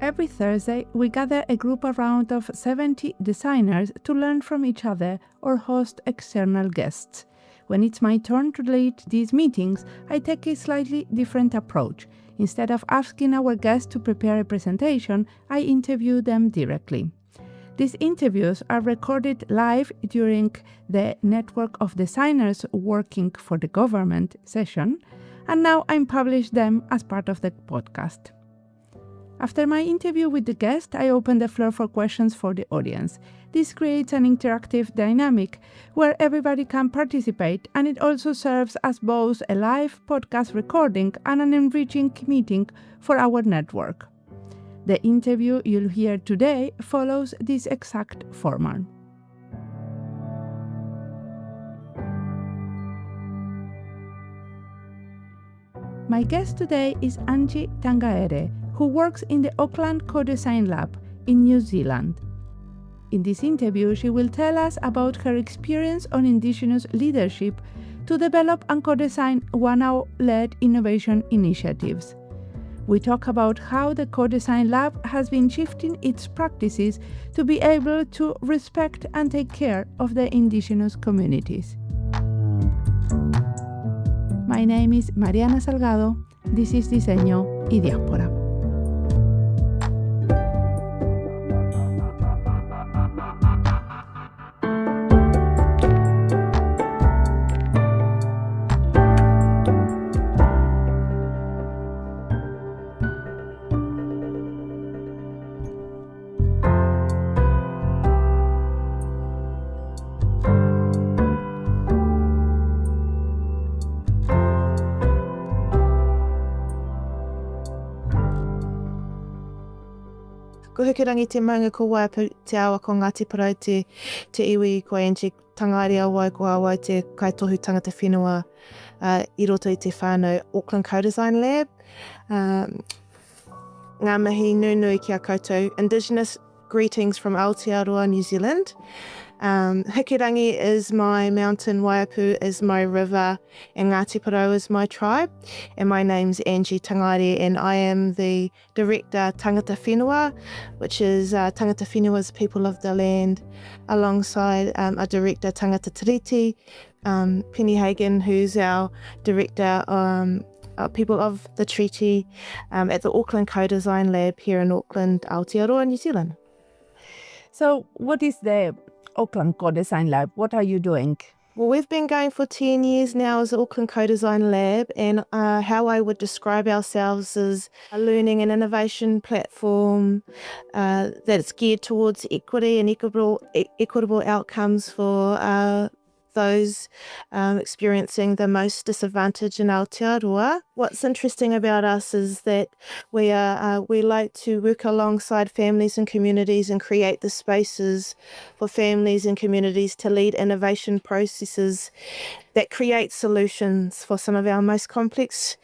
Every Thursday, we gather a group around of 70 designers to learn from each other or host external guests. When it's my turn to lead these meetings, I take a slightly different approach. Instead of asking our guests to prepare a presentation, I interview them directly. These interviews are recorded live during the Network of Designers Working for the Government session, and now I publish them as part of the podcast. After my interview with the guest, I open the floor for questions for the audience. This creates an interactive dynamic where everybody can participate, and it also serves as both a live podcast recording and an enriching meeting for our network. The interview you'll hear today follows this exact format. My guest today is Angie Tangaere, who works in the Auckland Co-design Lab in New Zealand. In this interview, she will tell us about her experience on indigenous leadership to develop and co-design whānau-led innovation initiatives. We talk about how the Co-design Lab has been shifting its practices to be able to respect and take care of the indigenous communities. My name is Mariana Salgado. This is Diseño y Diáspora. Ko hukirangi te maunga ko waipu te awa ko Ngāti Parau te iwi ko Angie Tangaere awai ko awai te kaitohu tangata whenua I roto I te whānau Auckland Co-design Lab. Ngā mihi nui ki a koutou. Indigenous greetings from Aotearoa, New Zealand. Hukirangi is my mountain, Waipu is my river, and Ngāti Parau is my tribe. And my name's Angie Tangaere, and I am the Director Tangata Whenua, which is Tangata Whenua's People of the Land, alongside a Director Tangata Tiriti, Penny Hagan, who's our Director People of the Treaty at the Auckland Co-design Lab here in Auckland, Aotearoa, New Zealand. So what is the Auckland Co-design Lab? What are you doing? Well, we've been going for 10 years now as the Auckland Co-design Lab, and how I would describe ourselves is a learning and innovation platform that's geared towards equity and equitable outcomes for those experiencing the most disadvantage in Aotearoa. What's interesting about us is that we like to work alongside families and communities and create the spaces for families and communities to lead innovation processes that create solutions for some of our most complex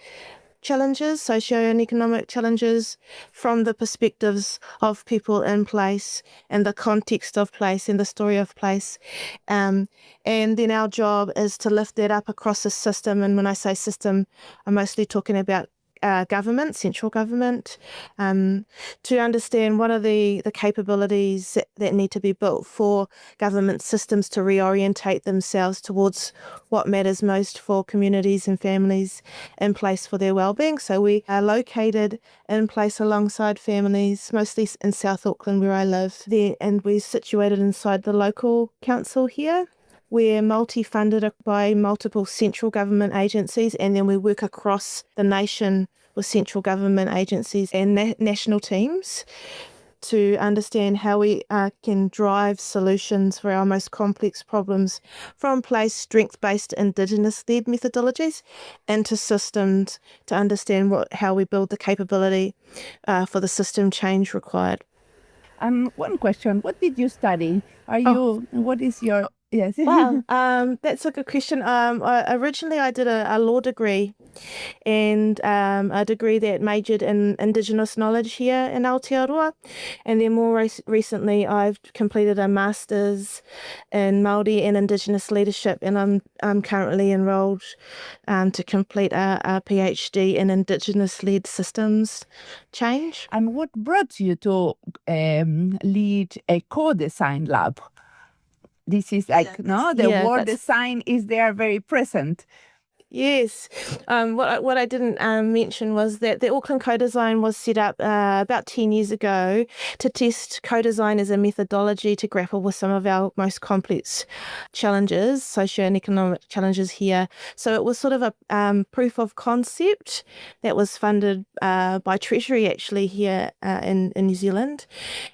challenges, socio and economic challenges, from the perspectives of people in place and the context of place and the story of place. And then our job is to lift that up across the system. And when I say system, I'm mostly talking about government, central government, to understand what are the capabilities that need to be built for government systems to reorientate themselves towards what matters most for communities and families in place for their well-being. So we are located in place alongside families, mostly in South Auckland where I live there, and we're situated inside the local council here. We're multi-funded by multiple central government agencies, and then we work across the nation with central government agencies and national teams to understand how we can drive solutions for our most complex problems from place strength-based indigenous-led methodologies into systems to understand how we build the capability for the system change required. One question, what did you study? What is your Yes. Wow, that's a good question. Originally I did a law degree and a degree that majored in indigenous knowledge here in Aotearoa. And then more recently I've completed a master's in Māori and Indigenous leadership, and I'm currently enrolled to complete a PhD in Indigenous-led systems change. And what brought you to lead a co-design lab? This is like, no, the word design is there very present. Yes. What I didn't mention was that the Auckland Co-design was set up about 10 years ago to test co-design as a methodology to grapple with some of our most complex challenges, socio and economic challenges here. So it was sort of a proof of concept that was funded by Treasury actually here in New Zealand.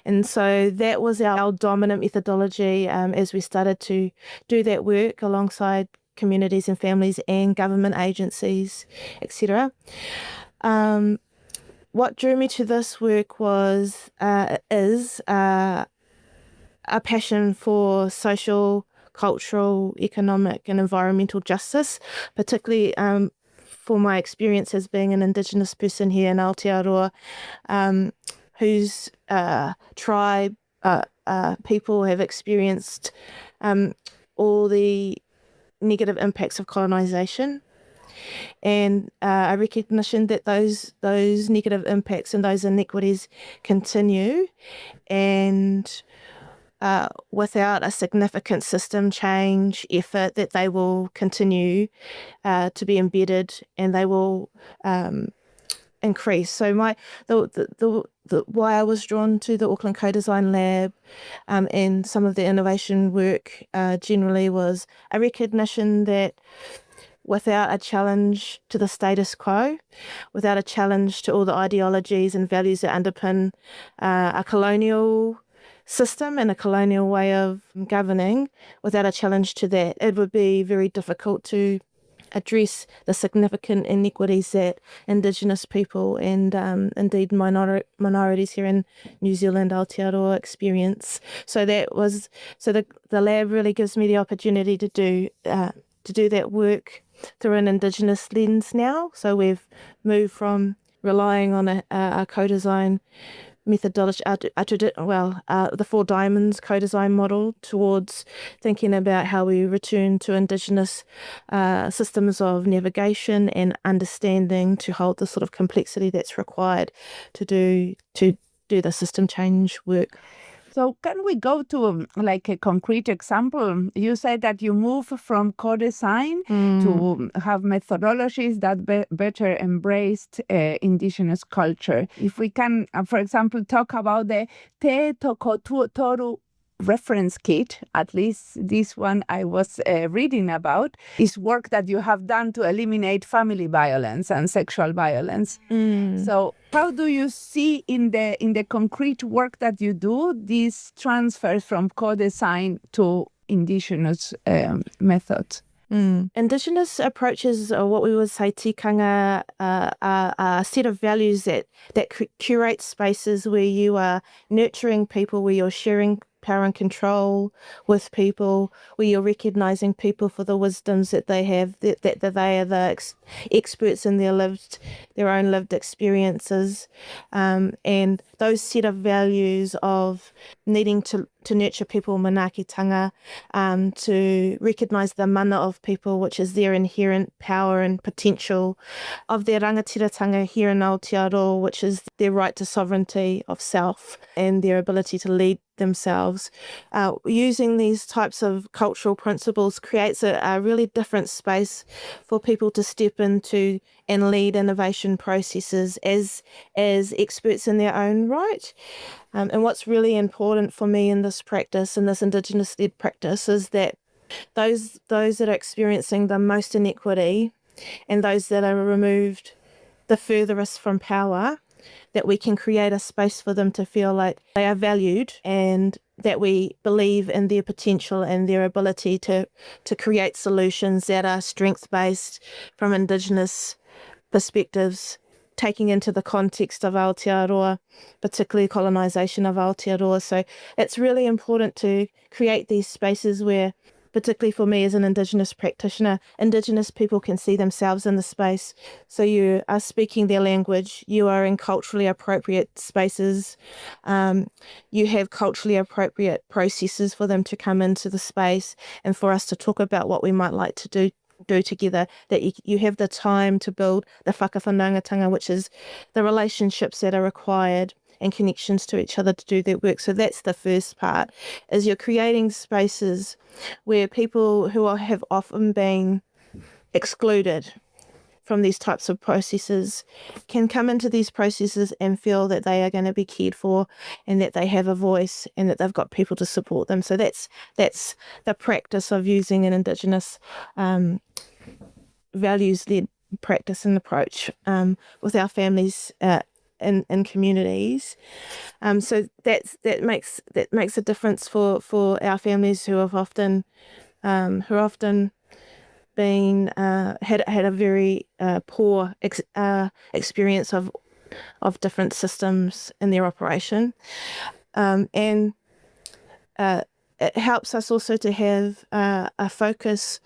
And so that was our dominant methodology as we started to do that work alongside communities and families and government agencies, etc. What drew me to this work was is a passion for social, cultural, economic and environmental justice, particularly for my experience as being an Indigenous person here in Aotearoa, whose tribe people have experienced all the negative impacts of colonisation, and a recognition that those negative impacts and those inequities continue, and without a significant system change effort, that they will continue to be embedded and they will increase. So why I was drawn to the Auckland Co-design lab and some of the innovation work generally was a recognition that without a challenge to the status quo, without a challenge to all the ideologies and values that underpin a colonial system and a colonial way of governing, without a challenge to that, it would be very difficult to address the significant inequities that Indigenous people and indeed minorities here in New Zealand, Aotearoa, experience. So the lab really gives me the opportunity to do that work through an Indigenous lens now. So we've moved from relying on a co-design methodology, the Four Diamonds co-design model, towards thinking about how we return to Indigenous systems of navigation and understanding to hold the sort of complexity that's required to do the system change work. So can we go to like a concrete example? You said that you move from co-design to have methodologies that better embraced indigenous culture. If we can, for example, talk about the Te Toko Toru reference kit, at least this one I was reading about, is work that you have done to eliminate family violence and sexual violence. So how do you see in the concrete work that you do these transfers from co-design to indigenous methods? Indigenous approaches are what we would say tikanga, a set of values that curate spaces where you are nurturing people, where you're sharing power and control with people, where you're recognizing people for the wisdoms that they have, that they are the experts in their own lived experiences, and those set of values of needing to nurture people manaakitanga, to recognise the mana of people, which is their inherent power and potential, of their rangatiratanga here in Aotearoa, which is their right to sovereignty of self and their ability to lead themselves. Using these types of cultural principles creates a really different space for people to step into and lead innovation processes as experts in their own right. And what's really important for me in this practice, in this Indigenous-led practice, is that those that are experiencing the most inequity and those that are removed the furthest from power, that we can create a space for them to feel like they are valued and that we believe in their potential and their ability to create solutions that are strength-based from Indigenous perspectives, taking into the context of Aotearoa, particularly colonisation of Aotearoa. So it's really important to create these spaces where particularly for me as an Indigenous practitioner, Indigenous people can see themselves in the space. So you are speaking their language, you are in culturally appropriate spaces, you have culturally appropriate processes for them to come into the space and for us to talk about what we might like to do together, that you have the time to build the whakawhanaungatanga, which is the relationships that are required and connections to each other to do their work. So that's the first part, is you're creating spaces where people who have often been excluded from these types of processes can come into these processes and feel that they are going to be cared for and that they have a voice and that they've got people to support them. So that's the practice of using an Indigenous values-led practice and approach with our families in communities. So that makes a difference for our families who have often been had a very poor experience of different systems in their operation, and it helps us also to have a focus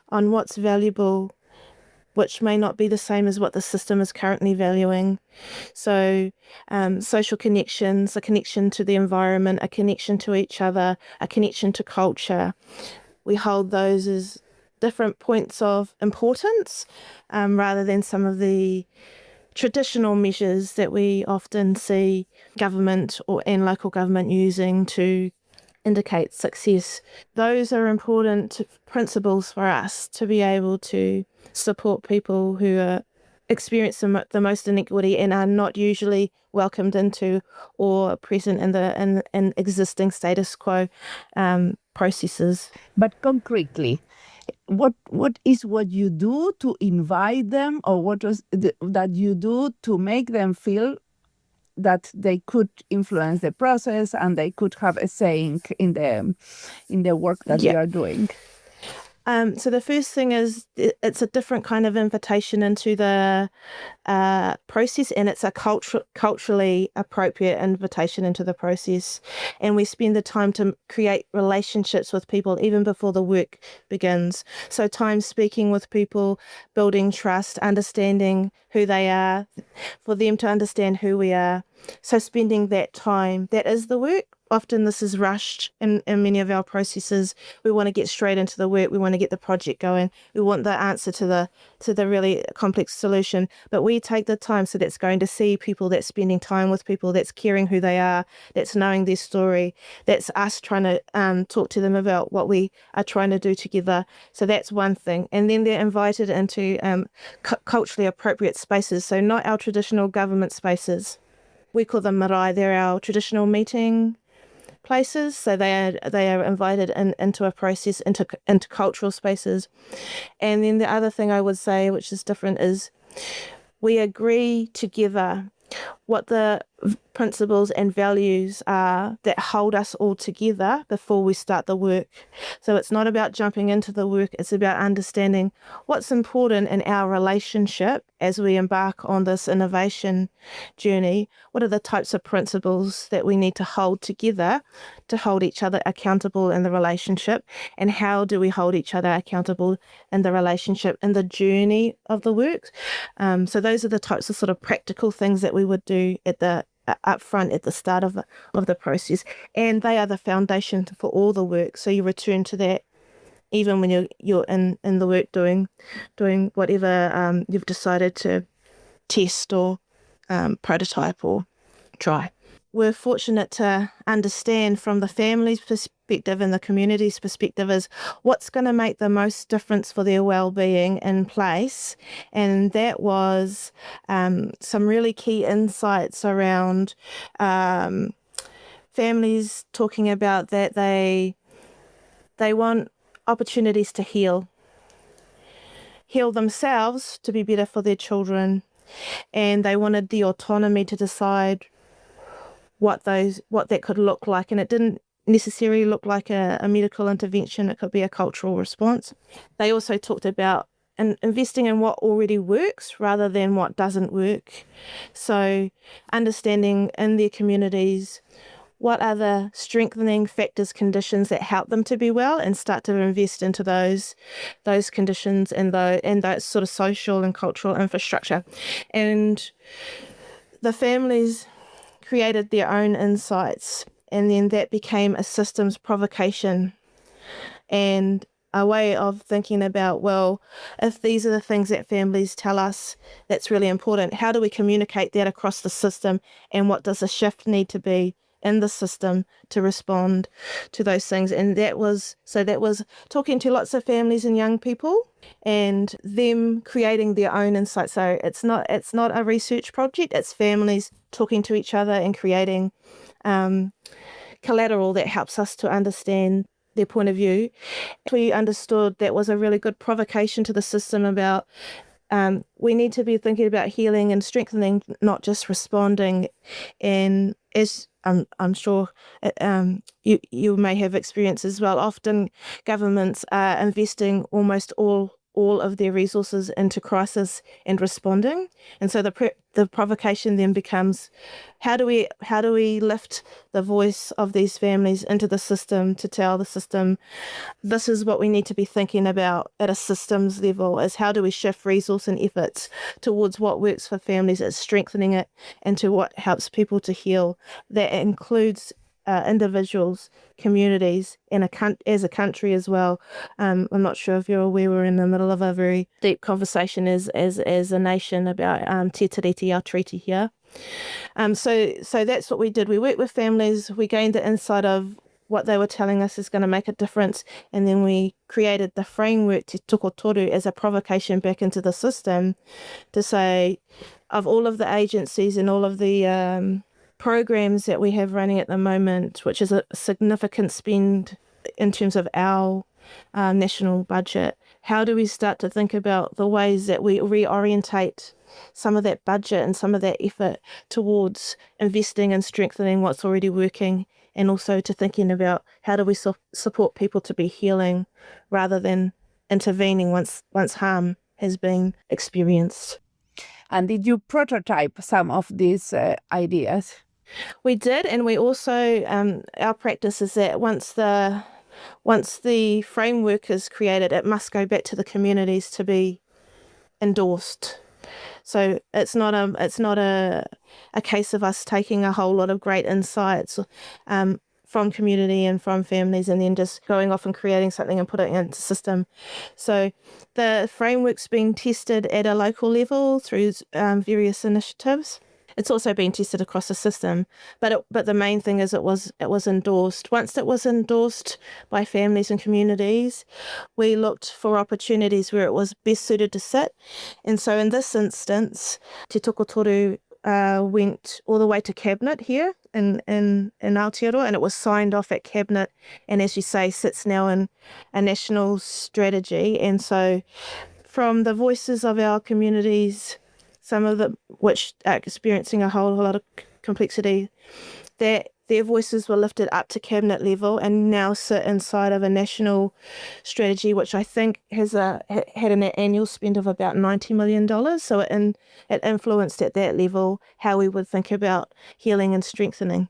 on what's valuable, which may not be the same as what the system is currently valuing. So social connections, a connection to the environment, a connection to each other, a connection to culture, we hold those as different points of importance rather than some of the traditional measures that we often see government and local government using to indicate success. Those are important principles for us to be able to support people who are experiencing the most inequity and are not usually welcomed into or present in existing status quo processes. But concretely, what is what you do to invite them, or what was that you do to make them feel that they could influence the process and they could have a saying in the work that you are doing? So the first thing is it's a different kind of invitation into the process, and it's a culturally appropriate invitation into the process. And we spend the time to create relationships with people even before the work begins. So time speaking with people, building trust, understanding who they are, for them to understand who we are. So spending that time, that is the work. Often this is rushed in many of our processes. We want to get straight into the work. We want to get the project going. We want the answer to the really complex solution. But we take the time, so that's going to see people, that's spending time with people, that's caring who they are, that's knowing their story, that's us trying to talk to them about what we are trying to do together. So that's one thing. And then they're invited into culturally appropriate spaces, so not our traditional government spaces. We call them marae. They're our traditional meeting places, so they are invited into a process, into cultural spaces. And then the other thing I would say, which is different, is we agree together what the principles and values are that hold us all together before we start the work. So it's not about jumping into the work, it's about understanding what's important in our relationship as we embark on this innovation journey. What are the types of principles that we need to hold together to hold each other accountable in the relationship, and how do we hold each other accountable in the relationship in the journey of the work? So those are the types of sort of practical things that we would do at the up front at the start of the process, and they are the foundation for all the work. So you return to that even when you're in the work doing whatever you've decided to test or prototype or try. We're fortunate to understand from the family's perspective and the community's perspective is what's going to make the most difference for their well-being in place. And that was some really key insights around families talking about that they want opportunities to heal themselves to be better for their children, and they wanted the autonomy to decide what that could look like. And it didn't necessarily look like a medical intervention. It could be a cultural response. They also talked about investing in what already works rather than what doesn't work. So understanding in their communities what are the strengthening factors, conditions that help them to be well, and start to invest into those conditions and that sort of social and cultural infrastructure. And the families created their own insights, and then that became a systems provocation and a way of thinking about, well, if these are the things that families tell us that's really important, how do we communicate that across the system, and what does a shift need to be in the system to respond to those things? And that was talking to lots of families and young people and them creating their own insights. So it's not a research project, it's families talking to each other and creating collateral that helps us to understand their point of view. We understood that was a really good provocation to the system about we need to be thinking about healing and strengthening, not just responding. And as I'm sure you may have experience as well, often governments are investing almost all of their resources into crisis and responding. And so the provocation then becomes, how do we lift the voice of these families into the system to tell the system, this is what we need to be thinking about at a systems level, is how do we shift resource and efforts towards what works for families, it's strengthening it into what helps people to heal. That includes individuals, communities, and as a country as well. I'm not sure if you're aware, we're in the middle of a very deep conversation as a nation about Te Tiriti, our treaty here. So that's what we did. We worked with families, we gained the insight of what they were telling us is going to make a difference, and then we created the framework, Te Toru, as a provocation back into the system to say, of all of the agencies and all of the programs that we have running at the moment, which is a significant spend in terms of our national budget, how do we start to think about the ways that we reorientate some of that budget and some of that effort towards investing and strengthening what's already working, and also to thinking about how do we support people to be healing rather than intervening once harm has been experienced. And did you prototype some of these ideas? We did, and we also, our practice is that once the framework is created, it must go back to the communities to be endorsed. So it's not a case of us taking a whole lot of great insights from community and from families and then just going off and creating something and putting it into the system. So the framework's being tested at a local level through various initiatives. It's also been tested across the system, but the main thing is it was endorsed. Once it was endorsed by families and communities, we looked for opportunities where it was best suited to sit. And so in this instance, Te Toru went all the way to Cabinet here in Aotearoa, and it was signed off at Cabinet, and as you say, sits now in a national strategy. And so from the voices of our communities, some of them which are experiencing a whole lot of complexity, that their voices were lifted up to Cabinet level and now sit inside of a national strategy, which I think has had an annual spend of about $90 million. So it influenced at that level how we would think about healing and strengthening.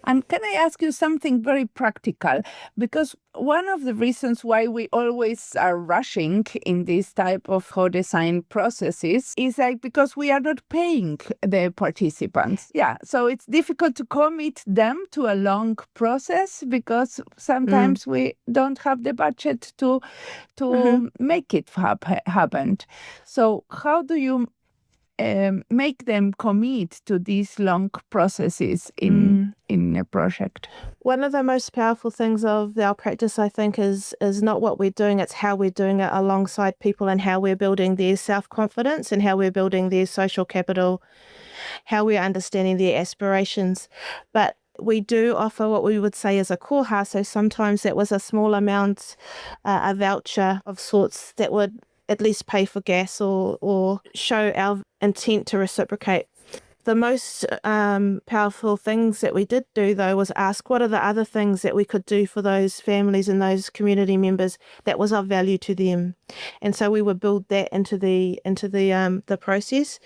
And can I ask you something very practical? Because one of the reasons why we always are rushing in this type of co-design processes is because we are not paying the participants. Yeah, so it's difficult to commit them to a long process because sometimes we don't have the budget to make it happen. So how do you make them commit to these long processes in a project? One of the most powerful things of our practice, I think, is not what we're doing, it's how we're doing it alongside people and how we're building their self-confidence and how we're building their social capital, how we're understanding their aspirations. But we do offer what we would say is a koha, so sometimes that was a small amount, a voucher of sorts that would at least pay for gas or show our intent to reciprocate. The most powerful things that we did do, though, was ask what are the other things that we could do for those families and those community members that was of value to them. And so we would build that into the process.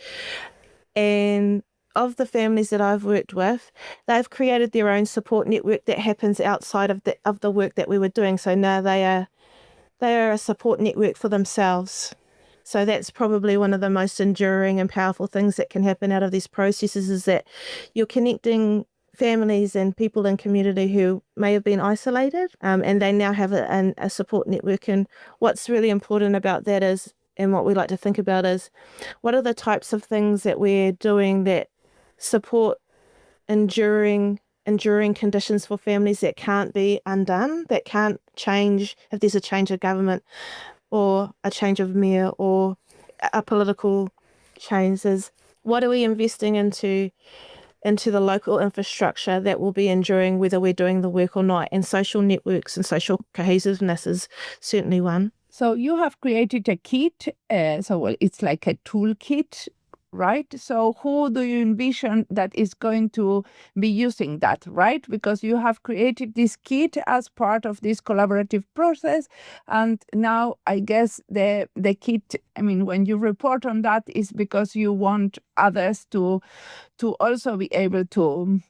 And of the families that I've worked with, they've created their own support network that happens outside of the work that we were doing. So now they are a support network for themselves. So that's probably one of the most enduring and powerful things that can happen out of these processes, is that you're connecting families and people in community who may have been isolated, and they now have a support network. And what's really important about that is, and what we like to think about is, what are the types of things that we're doing that support enduring conditions for families that can't be undone, that can't change if there's a change of government or a change of mayor or a political change. Is what are we investing into the local infrastructure that will be enduring whether we're doing the work or not? And social networks and social cohesiveness is certainly one. So you have created a kit, it's like a toolkit, right? So who do you envision that is going to be using that, right? Because you have created this kit as part of this collaborative process. And now I guess the kit, when you report on that, is because you want others to also be able to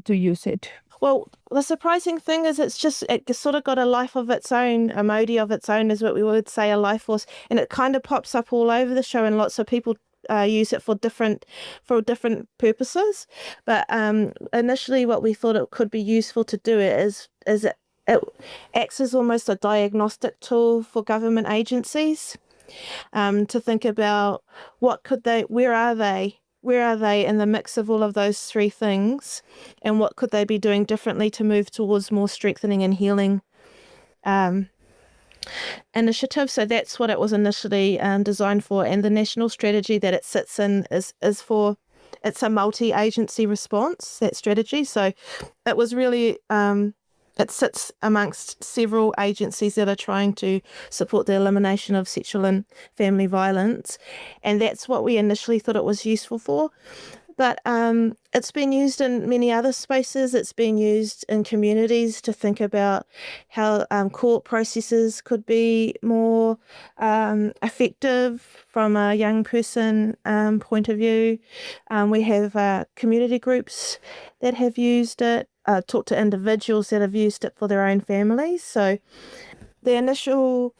use it. Well, the surprising thing is it sort of got a life of its own, a modi of its own is what we would say, a life force. And it kind of pops up all over the show, and lots of people use it for different purposes. But initially what we thought it could be useful to do is it acts as almost a diagnostic tool for government agencies, to think about where are they in the mix of all of those three things, and what could they be doing differently to move towards more strengthening and healing initiatives. So that's what it was initially designed for. And the national strategy that it sits in is it's a multi-agency response, that strategy. So it was really it sits amongst several agencies that are trying to support the elimination of sexual and family violence. And that's what we initially thought it was useful for. But it's been used in many other spaces. It's been used in communities to think about how court processes could be more effective from a young person point of view. We have community groups that have used it, talked to individuals that have used it for their own families. So the initial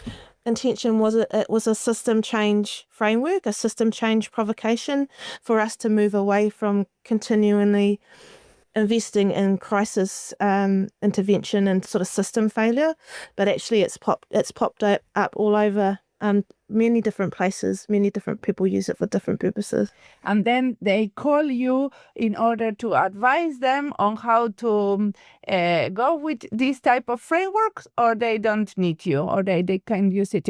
intention was it was a system change framework, a system change provocation for us to move away from continually investing in crisis intervention and sort of system failure. But actually it's popped up all over many different places. Many different people use it for different purposes. And then they call you in order to advise them on how to go with this type of frameworks, or they don't need you, or they can use it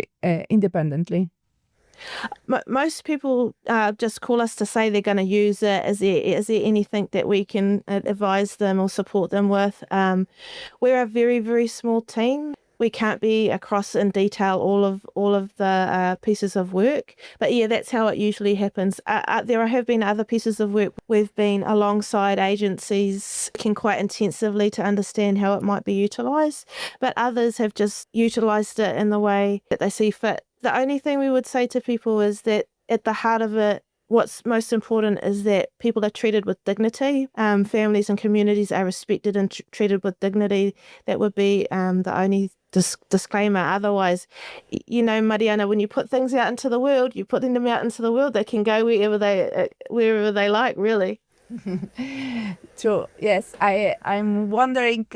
independently? Most people just call us to say they're going to use it. Is there anything that we can advise them or support them with? We're a very, very small team. We can't be across in detail all of the pieces of work, but yeah, that's how it usually happens. There have been other pieces of work we've been alongside agencies working quite intensively to understand how it might be utilised, but others have just utilised it in the way that they see fit. The only thing we would say to people is that at the heart of it, what's most important is that people are treated with dignity. Families and communities are respected and treated with dignity. That would be the only disclaimer. Otherwise, Mariana, when you put things out into the world, you're putting them out into the world. They can go wherever they like, really. True. Yes, I'm wondering,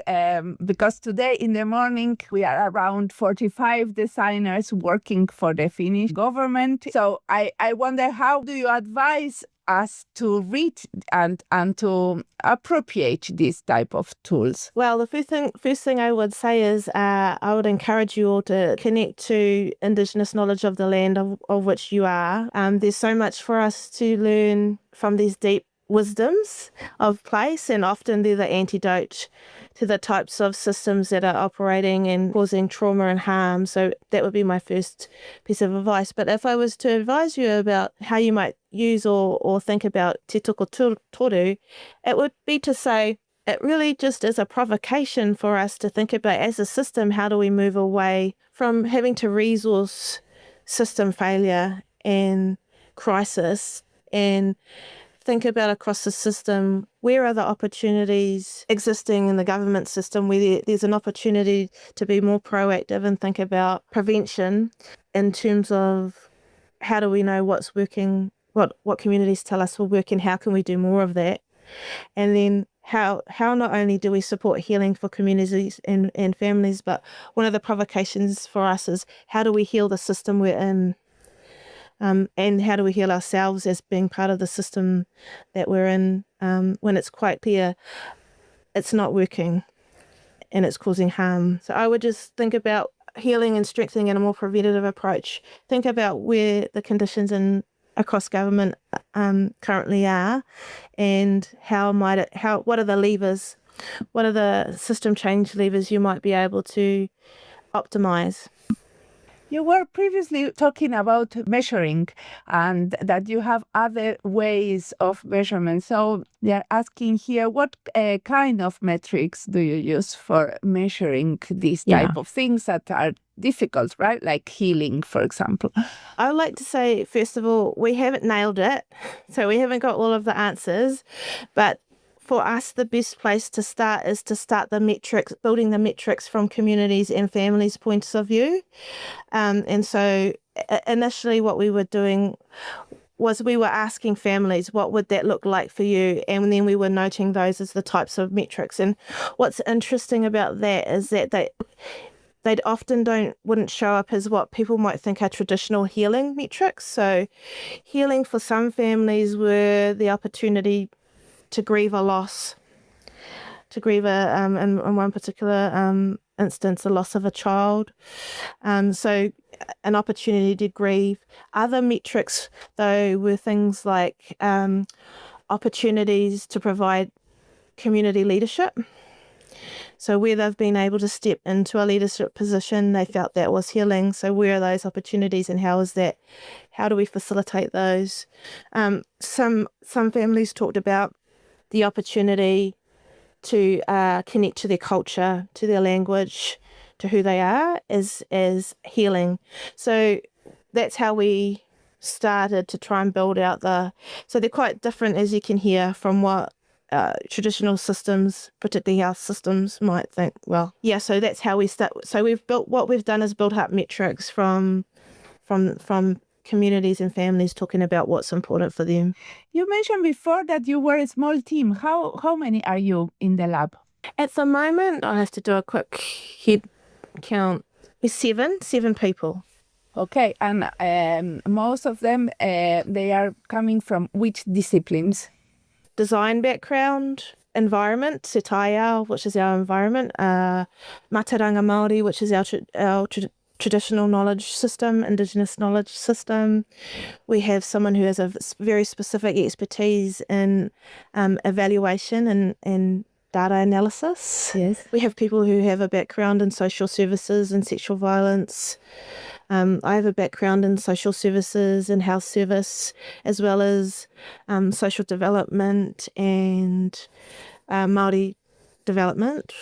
because today in the morning we are around 45 designers working for the Finnish government. So I wonder, how do you advise us to read and to appropriate these type of tools? Well, the first thing I would say is I would encourage you all to connect to Indigenous knowledge of the land of which you are. There's so much for us to learn from these deep wisdoms of place, and often they're the antidote to the types of systems that are operating and causing trauma and harm. So that would be my first piece of advice. But if I was to advise you about how you might use or think about te toko toru, it would be to say it really just is a provocation for us to think about, as a system, how do we move away from having to resource system failure and crisis and think about across the system, where are the opportunities existing in the government system where there's an opportunity to be more proactive and think about prevention in terms of how do we know what's working, what communities tell us will work, and how can we do more of that? And then how not only do we support healing for communities and families, but one of the provocations for us is how do we heal the system we're in? And how do we heal ourselves as being part of the system that we're in when it's quite clear it's not working and it's causing harm? So I would just think about healing and strengthening in a more preventative approach. Think about where the conditions across government currently are, and what are the levers, what are the system change levers you might be able to optimize. You were previously talking about measuring and that you have other ways of measurement. So they're asking here, what kind of metrics do you use for measuring these type of things that are difficult, right? Like healing, for example. I would like to say, first of all, we haven't nailed it. So we haven't got all of the answers, but for us, the best place to start is to start the metrics, building the metrics from communities and families' points of view. And so initially what we were doing was we were asking families, what would that look like for you? And then we were noting those as the types of metrics. And what's interesting about that is that they often wouldn't show up as what people might think are traditional healing metrics. So healing for some families were the opportunity to grieve a loss, to grieve in one particular instance, the loss of a child. So an opportunity to grieve. Other metrics, though, were things like opportunities to provide community leadership. So where they've been able to step into a leadership position, they felt that was healing. So where are those opportunities and how do we facilitate those? Some families talked about the opportunity to connect to their culture, to their language, to who they are as healing. So that's how we started to try and build out so they're quite different, as you can hear, from what traditional systems, particularly health systems, might think. Well, yeah, so that's how we start. So what we've done is built up metrics from communities and families talking about what's important for them. You mentioned before that you were a small team. How many are you in the lab? At the moment, I'll have to do a quick head count. We're seven people. Okay, and most of them, they are coming from which disciplines? Design background, environment, Te Taiao, which is our environment, Mātauranga Māori, which is our traditional knowledge system, indigenous knowledge system. We have someone who has a very specific expertise in evaluation and data analysis. Yes. We have people who have a background in social services and sexual violence. I have a background in social services and health service, as well as social development and Māori development.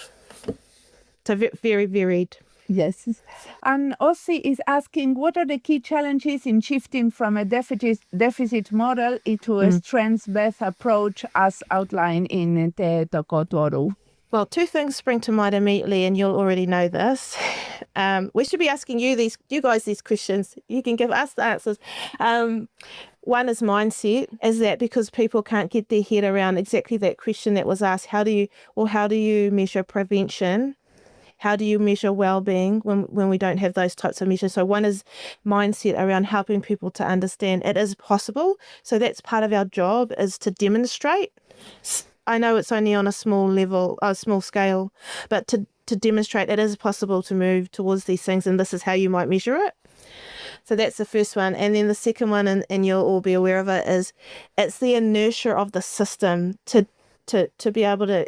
So very varied. Yes. And Ossi is asking, what are the key challenges in shifting from a deficit model into a strengths-based approach as outlined in Te Tokotoru? Well, two things spring to mind immediately, and you'll already know this. We should be asking you guys these questions. You can give us the answers. One is mindset. Is that because people can't get their head around exactly that question that was asked? How do you measure prevention? How do you measure well-being when we don't have those types of measures? So one is mindset around helping people to understand it is possible. So that's part of our job, is to demonstrate. I know it's only on a small scale, but to demonstrate it is possible to move towards these things, and this is how you might measure it. So that's the first one. And then the second one, and you'll all be aware of it, is it's the inertia of the system to be able to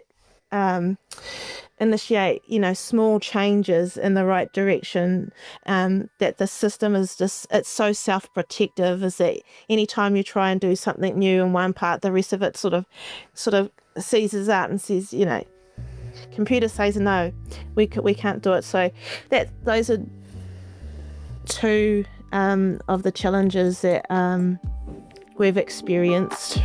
initiate, small changes in the right direction, that the system is it's so self-protective, is that anytime you try and do something new in one part, the rest of it sort of seizes up and says, computer says no, we can't do it. So those are two of the challenges that we've experienced.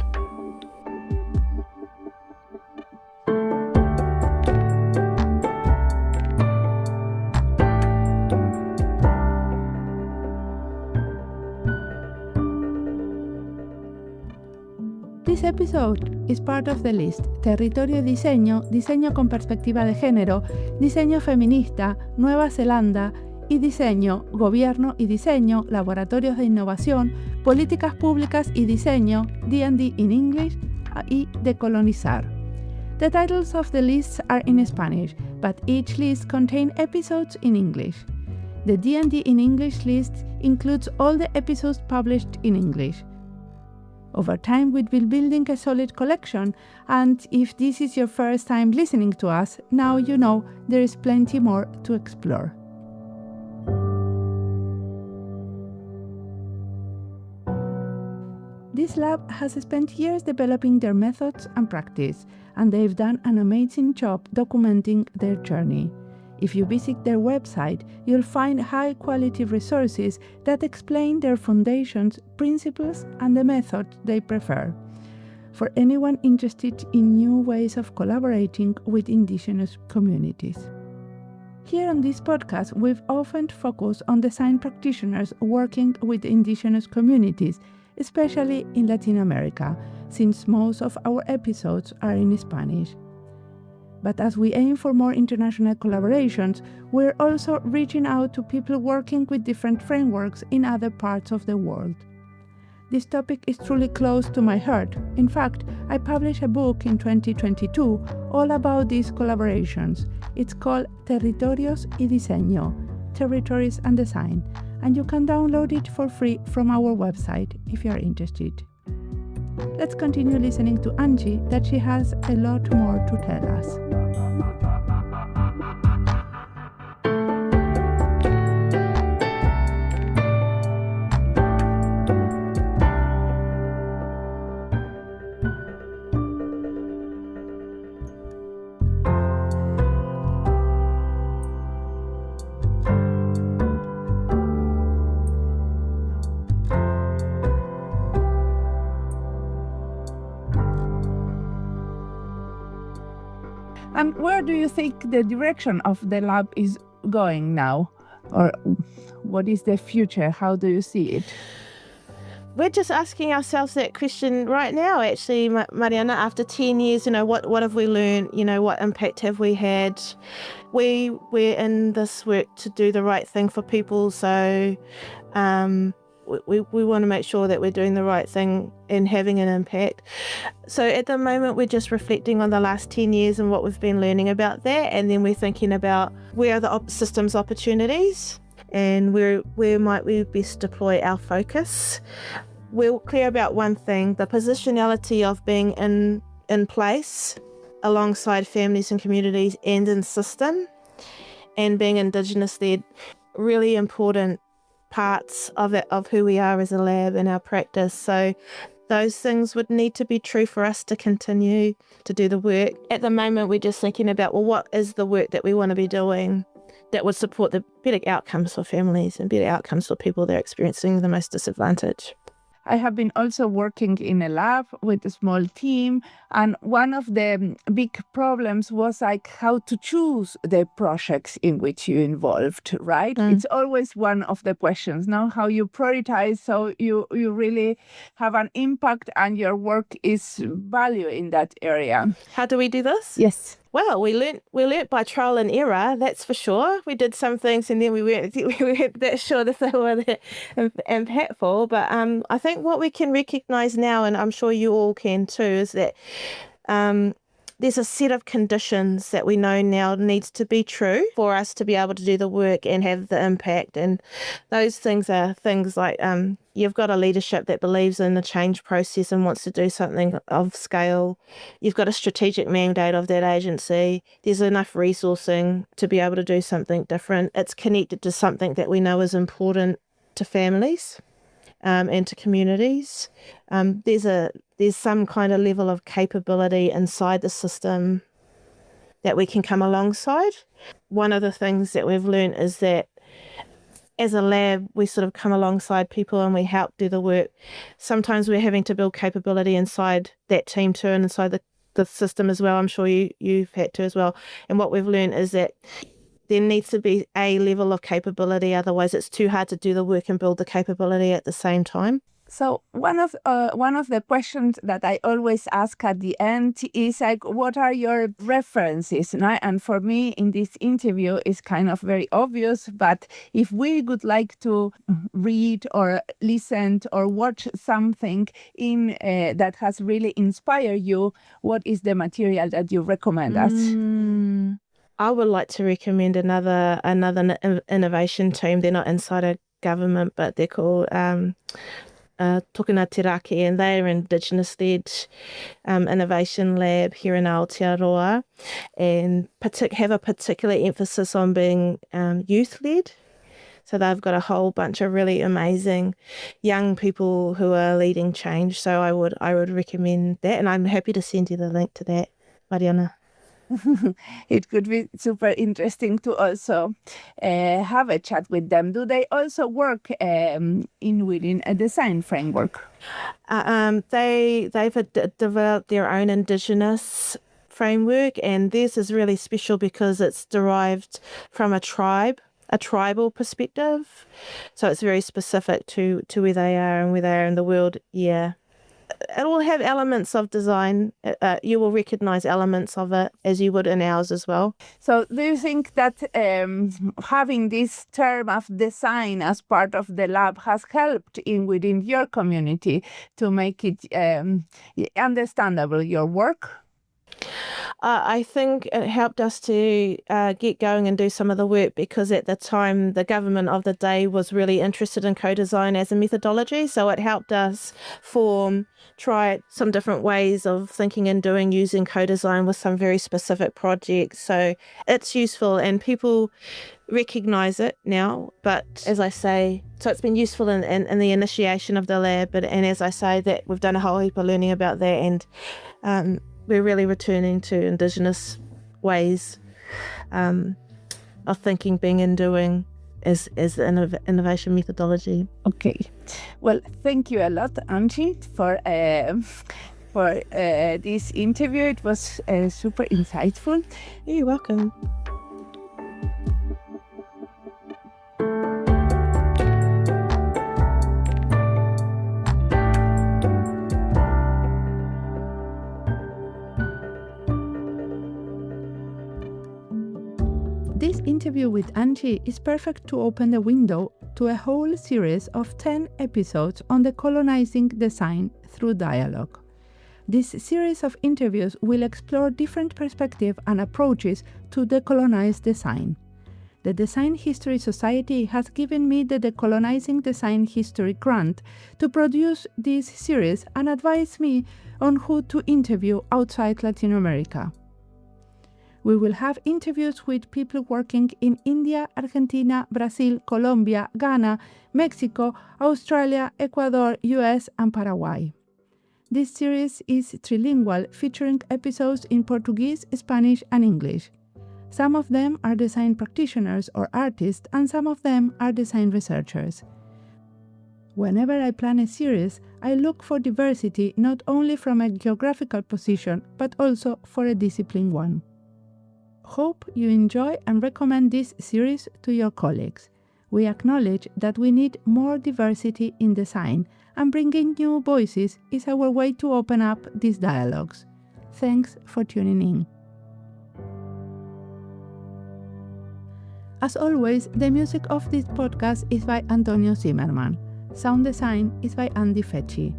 episode is part of the list Territorio y Diseño, Diseño con perspectiva de género, Diseño feminista, Nueva Zelanda y Diseño, Gobierno y Diseño, Laboratorios de innovación, Políticas públicas y Diseño, D&D in English y Decolonizar. The titles of the lists are in Spanish, but each list contains episodes in English. The D&D in English list includes all the episodes published in English. Over time, we've been building a solid collection, and if this is your first time listening to us, now you know there is plenty more to explore. This lab has spent years developing their methods and practice, and they've done an amazing job documenting their journey. If you visit their website, you'll find high-quality resources that explain their foundations, principles, and the methods they prefer. For anyone interested in new ways of collaborating with indigenous communities. Here on this podcast, we've often focused on design practitioners working with indigenous communities, especially in Latin America, since most of our episodes are in Spanish. But as we aim for more international collaborations, we're also reaching out to people working with different frameworks in other parts of the world. This topic is truly close to my heart. In fact, I published a book in 2022 all about these collaborations. It's called Territorios y Diseño, Territories and Design, and you can download it for free from our website if you're interested. Let's continue listening to Angie, that she has a lot more to tell us. And where do you think the direction of the lab is going now? Or what is the future? How do you see it? We're just asking ourselves that question right now, actually, Mariana, after 10 years, what have we learned? What impact have we had? We're in this work to do the right thing for people, so we want to make sure that we're doing the right thing and having an impact. So at the moment, we're just reflecting on the last 10 years and what we've been learning about that, and then we're thinking about where are the systems opportunities and where might we best deploy our focus. We're clear about one thing: the positionality of being in place alongside families and communities and in system, and being indigenous-led, really important parts of who we are as a lab and our practice. So those things would need to be true for us to continue to do the work. At the moment, we're just thinking about, what is the work that we want to be doing that would support the better outcomes for families and better outcomes for people that are experiencing the most disadvantage. I have been also working in a lab with a small team, and one of the big problems was how to choose the projects in which you involved, right? It's always one of the questions now, how you prioritize so you really have an impact and your work is value in that area. How do we do this? Yes. Well, we learnt by trial and error, that's for sure. We did some things and then we weren't that sure that they were that impactful. But I think what we can recognise now, and I'm sure you all can too, is that there's a set of conditions that we know now needs to be true for us to be able to do the work and have the impact. And those things are things like you've got a leadership that believes in the change process and wants to do something of scale. You've got a strategic mandate of that agency. There's enough resourcing to be able to do something different. It's connected to something that we know is important to families and to communities. There's some kind of level of capability inside the system that we can come alongside. One of the things that we've learned is that as a lab, we sort of come alongside people and we help do the work. Sometimes we're having to build capability inside that team too, and inside the system as well. I'm sure you've had to as well. And what we've learned is that there needs to be a level of capability, otherwise it's too hard to do the work and build the capability at the same time. So one of the questions that I always ask at the end is like, what are your references? And for me, in this interview, it's kind of very obvious. But if we would like to read or listen or watch something in that has really inspired you, what is the material that you recommend us? I would like to recommend another innovation team. They're not inside a government, but they're called Tokina Terake, and they are indigenous-led innovation lab here in Aotearoa, and have a particular emphasis on being youth-led. So they've got a whole bunch of really amazing young people who are leading change. So I would recommend that, and I'm happy to send you the link to that, Mariana. It could be super interesting to also have a chat with them. Do they also work within a design framework? They've developed their own indigenous framework, and theirs is really special because it's derived from a tribal perspective. So it's very specific to where they are and where they are in the world. Yeah. It will have elements of design. You will recognize elements of it as you would in ours as well. So do you think that having this term of design as part of the lab has helped within your community to make it understandable, your work? I think it helped us to get going and do some of the work, because at the time the government of the day was really interested in co-design as a methodology. So it helped us try some different ways of thinking and doing using co-design with some very specific projects. So it's useful and people recognise it now. But as I say, so it's been useful in the initiation of the lab. And as I say, that we've done a whole heap of learning about that, and we're really returning to indigenous ways of thinking, being and doing as the innovation methodology. Okay. Well, thank you a lot, Angie, for this interview. It was super insightful. You're welcome. This interview with Angie is perfect to open the window to a whole series of 10 episodes on decolonizing design through dialogue. This series of interviews will explore different perspectives and approaches to decolonize design. The Design History Society has given me the Decolonizing Design History grant to produce this series and advise me on who to interview outside Latin America. We will have interviews with people working in India, Argentina, Brazil, Colombia, Ghana, Mexico, Australia, Ecuador, US, and Paraguay. This series is trilingual, featuring episodes in Portuguese, Spanish, and English. Some of them are design practitioners or artists, and some of them are design researchers. Whenever I plan a series, I look for diversity not only from a geographical position, but also for a discipline one. Hope you enjoy and recommend this series to your colleagues. We acknowledge that we need more diversity in design, and bringing new voices is our way to open up these dialogues. Thanks for tuning in. As always, the music of this podcast is by Antonio Zimmerman. Sound design is by Andy Fecci.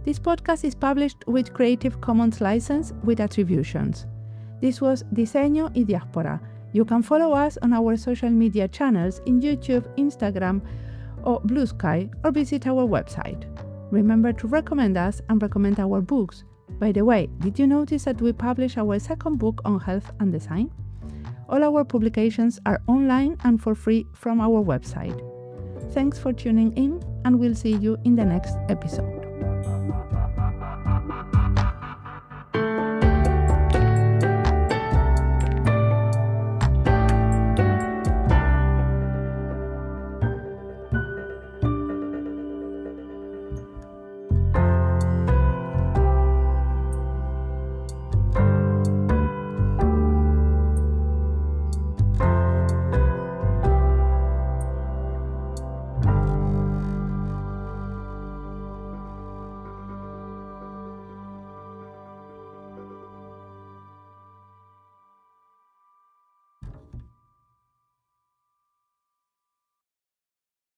This podcast is published with Creative Commons license with attributions. This was Diseño y Diáspora. You can follow us on our social media channels in YouTube, Instagram, or Blue Sky, or visit our website. Remember to recommend us and recommend our books. By the way, did you notice that we publish our second book on health and design? All our publications are online and for free from our website. Thanks for tuning in, and we'll see you in the next episode.